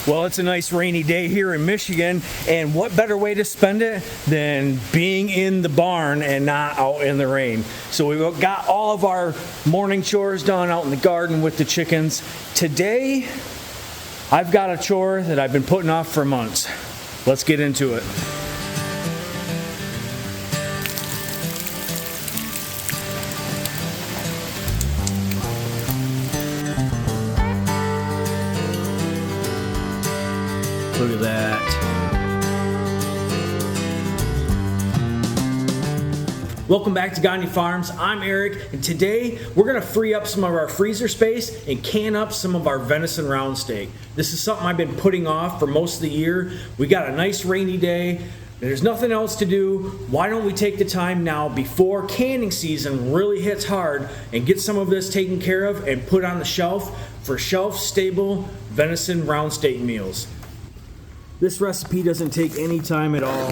Well, it's a nice rainy day here in Michigan, and what better way to spend it than being in the barn and not out in the rain. So we've got all of our morning chores done out in the garden with the chickens. Today, I've got a chore that I've been putting off for months. Let's get into it. Look at that. Welcome back to Gagne Farms. I'm Eric, and today we're going to free up some of our freezer space and can up some of our venison round steak. This is something I've been putting off for most of the year. We got a nice rainy day. There's nothing else to do. Why don't we take the time now before canning season really hits hard and get some of this taken care of and put on the shelf for shelf-stable venison round steak meals. This recipe doesn't take any time at all.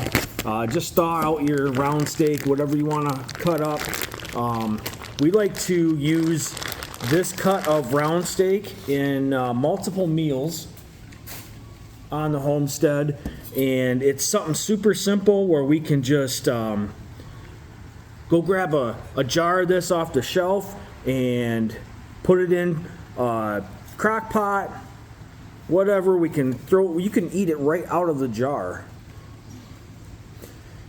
Just thaw out your round steak, whatever you want to cut up. We like to use this cut of round steak in multiple meals on the homestead, and it's something super simple where we can just go grab a jar of this off the shelf and put it in a crock pot. Whatever, we can throw, you can eat it right out of the jar.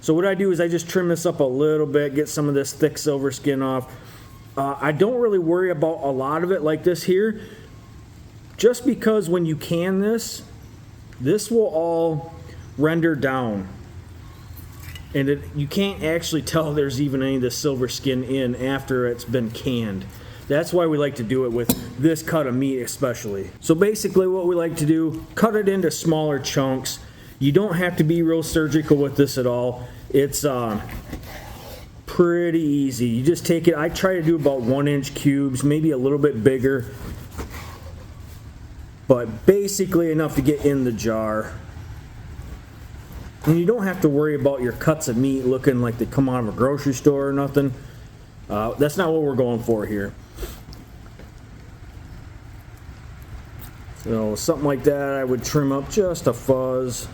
So what I do is I just trim this up a little bit, get some of this thick silver skin off. I don't really worry about a lot of it like this here, just because when you can this will all render down. And you can't actually tell there's even any of the silver skin in after it's been canned. That's why we like to do it with this cut of meat especially. So basically what we like to do, cut it into smaller chunks. You don't have to be real surgical with this at all. It's pretty easy. You just take it, I try to do about 1-inch cubes, maybe a little bit bigger. But basically enough to get in the jar. And you don't have to worry about your cuts of meat looking like they come out of a grocery store or nothing. That's not what we're going for here. So something like that, I would trim up just a fuzz.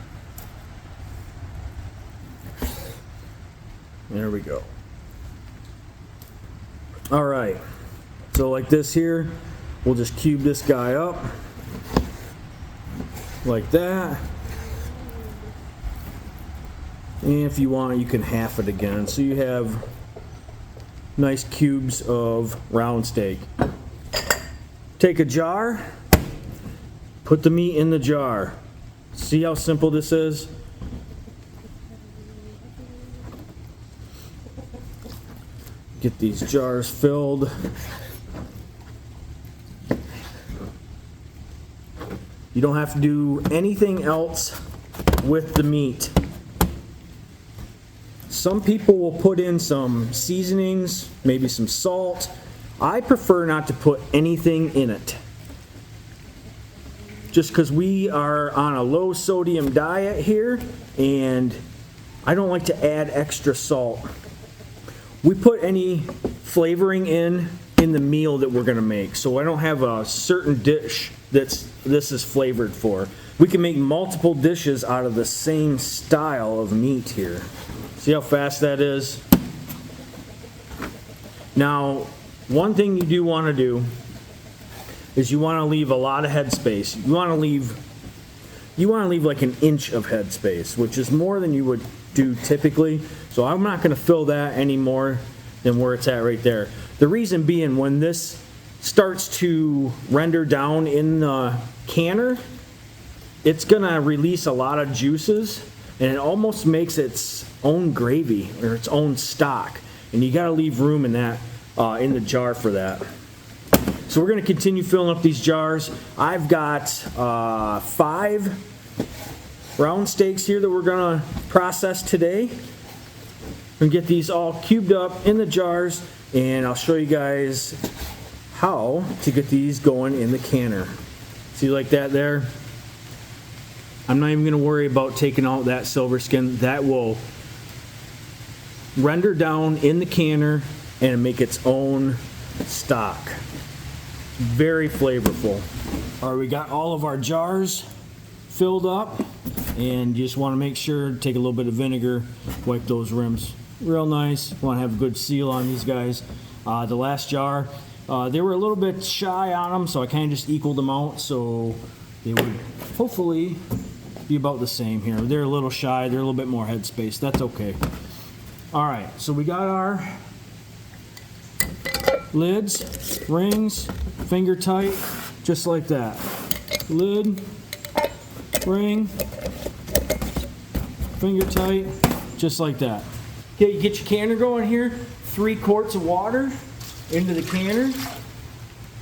There we go. All right, so like this here, we'll just cube this guy up like that. And if you want, you can half it again. So you have nice cubes of round steak. Take a jar. Put the meat in the jar. See how simple this is? Get these jars filled. You don't have to do anything else with the meat. Some people will put in some seasonings, maybe some salt. I prefer not to put anything in it. Just because we are on a low sodium diet here, and I don't like to add extra salt. We put any flavoring in the meal that we're going to make, so I don't have a certain dish this is flavored for. We can make multiple dishes out of the same style of meat here. See how fast that is? Now, one thing you do want to do is you want to leave a lot of head space. You want to leave like 1 inch of head space, which is more than you would do typically. So I'm not going to fill that any more than where it's at right there. The reason being, when this starts to render down in the canner, it's going to release a lot of juices, and it almost makes its own gravy or its own stock. And you got to leave room in that in the jar for that. So we're going to continue filling up these jars. I've got 5 round steaks here that we're going to process today. And get these all cubed up in the jars, and I'll show you guys how to get these going in the canner. See, like that there? I'm not even going to worry about taking out that silver skin. That will render down in the canner and make its own stock. Very flavorful. All right, we got all of our jars filled up, and you just want to make sure to take a little bit of vinegar, wipe those rims real nice. You want to have a good seal on these guys. The last jar, they were a little bit shy on them, so I kind of just equaled them out, so they would hopefully be about the same here. They're a little shy, they're a little bit more headspace. That's okay. All right, so we got our lids, rings, finger tight, just like that. Lid, ring, finger tight, just like that. Okay, you get your canner going here, 3 quarts of water into the canner,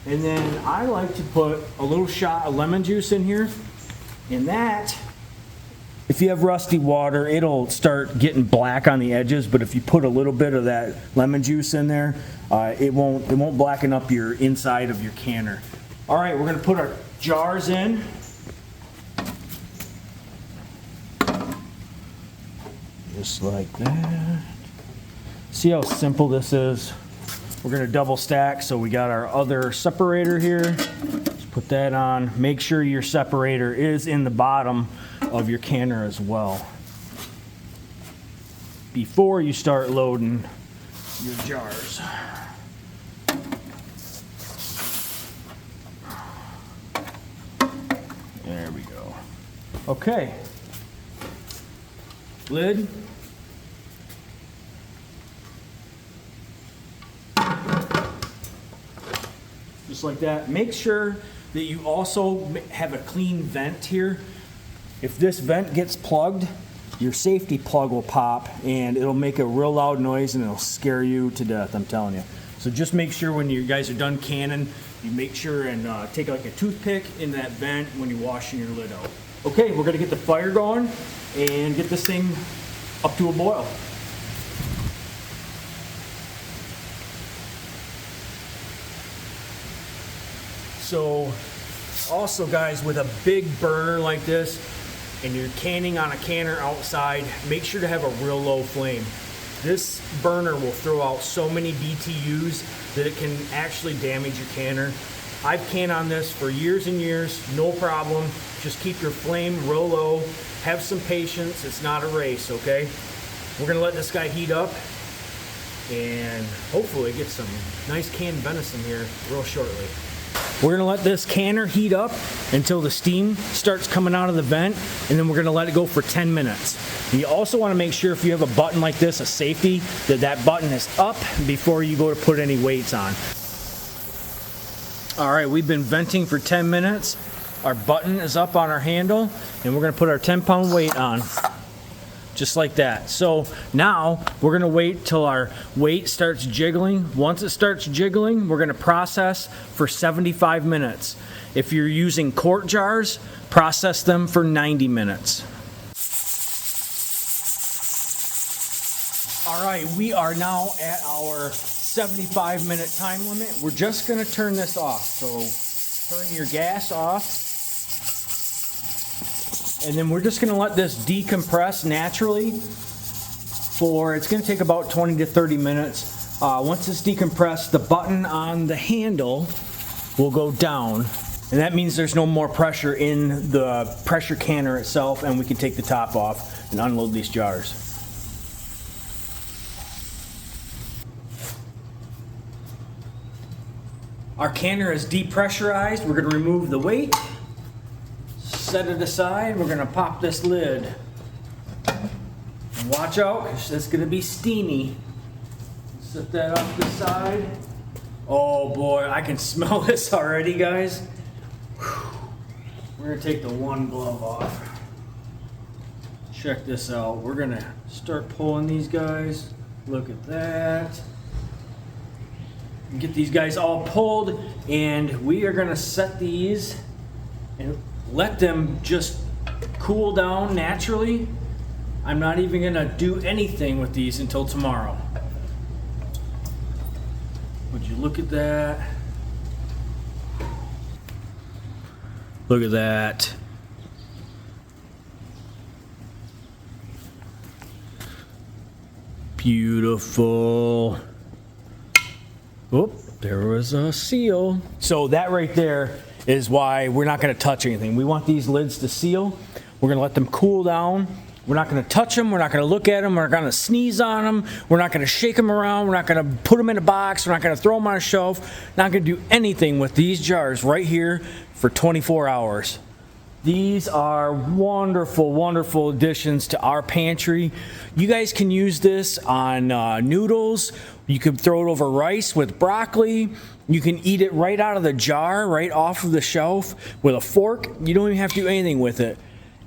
and then I like to put a little shot of lemon juice in here, and that, if you have rusty water, it'll start getting black on the edges, but if you put a little bit of that lemon juice in there, it won't blacken up your inside of your canner. All right, we're gonna put our jars in. Just like that. See how simple this is? We're gonna double stack, so we got our other separator here. Just put that on. Make sure your separator is in the bottom of your canner as well before you start loading your jars. There we go. Okay. Lid. Just like that. Make sure that you also have a clean vent here. If this vent gets plugged, your safety plug will pop and it'll make a real loud noise and it'll scare you to death, I'm telling you. So just make sure when you guys are done canning, you make sure and take like a toothpick in that vent when you're washing your lid out. Okay, we're gonna get the fire going and get this thing up to a boil. So also guys, with a big burner like this and you're canning on a canner outside, make sure to have a real low flame. This burner will throw out so many BTUs that it can actually damage your canner. I've canned on this for years and years, no problem. Just keep your flame real low, have some patience, it's not a race, okay? We're gonna let this guy heat up and hopefully get some nice canned venison here real shortly. We're gonna let this canner heat up until the steam starts coming out of the vent, and then we're gonna let it go for 10 minutes. You also wanna make sure if you have a button like this, a safety, that button is up before you go to put any weights on. All right, we've been venting for 10 minutes. Our button is up on our handle, and we're gonna put our 10-pound weight on. Just like that. So now we're gonna wait till our weight starts jiggling. Once it starts jiggling, we're gonna process for 75 minutes. If you're using quart jars, process them for 90 minutes. All right, we are now at our 75-minute time limit. We're just gonna turn this off. So turn your gas off. And then we're just gonna let this decompress naturally it's gonna take about 20 to 30 minutes. Once it's decompressed, the button on the handle will go down. And that means there's no more pressure in the pressure canner itself, and we can take the top off and unload these jars. Our canner is depressurized. We're gonna remove the weight. Set it aside. We're gonna pop this lid. And watch out, because it's gonna be steamy. Set that off the side. Oh boy, I can smell this already, guys. Whew. We're gonna take the one glove off. Check this out. We're gonna start pulling these guys. Look at that. Get these guys all pulled, and we are gonna set these and let them just cool down naturally. I'm not even gonna do anything with these until tomorrow. Would you look at that? Look at that. Beautiful. Oh, there was a seal. So that right there is why we're not going to touch anything. We want these lids to seal. We're going to let them cool down. We're not going to touch them. We're not going to look at them. We're not going to sneeze on them. We're not going to shake them around. We're not going to put them in a box. We're not going to throw them on a shelf. Not going to do anything with these jars right here for 24 hours. These are wonderful, wonderful additions to our pantry. You guys can use this on noodles. You could throw it over rice with broccoli. You can eat it right out of the jar, right off of the shelf with a fork. You don't even have to do anything with it.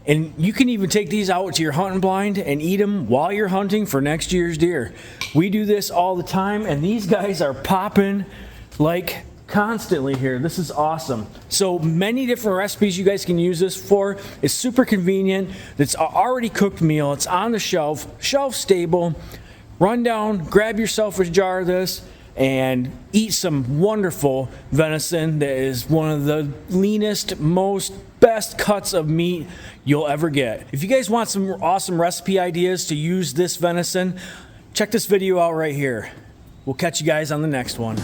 And you can even take these out to your hunting blind and eat them while you're hunting for next year's deer. We do this all the time, and these guys are popping like constantly here. This is awesome. So many different recipes you guys can use this for. It's super convenient. It's an already cooked meal. It's on the shelf, shelf stable. Run down, grab yourself a jar of this, and eat some wonderful venison that is one of the leanest, most best cuts of meat you'll ever get. If you guys want some awesome recipe ideas to use this venison, check this video out right here. We'll catch you guys on the next one.